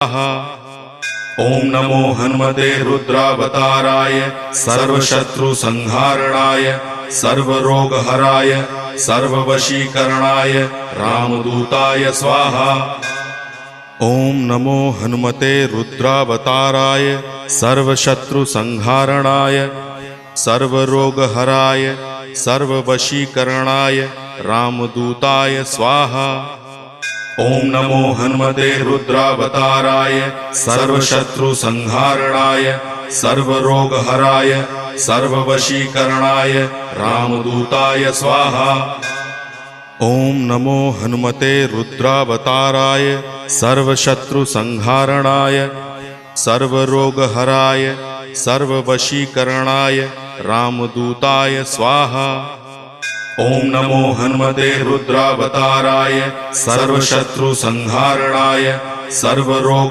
ओम नमो हनुमते रुद्रावताराय सर्वशत्रुसंहारणाय सर्वरोगहराय सर्ववशीकरणाय रामदूताय स्वाहा। ओम नमो हनुमते रुद्रावताराय सर्वशत्रुसंहारणाय सर्वरोगहराय सर्ववशीकरणाय रामदूताय स्वाहा। ओम नमो हनुमते रुद्रावताराय सर्वशत्रुसंहारणाय सर्वरोगहराय सर्ववशीकरणाय रामदूताय स्वाहा। ओम नमो हनुमते रुद्रावताराय सर्वशत्रुसंहारणाय सर्वरोगहराय सर्ववशीकरणाय रामदूताय स्वाहा। ओम नमो हनुमते रुद्रावताराय सर्वशत्रुसंहारणाय सर्वरोग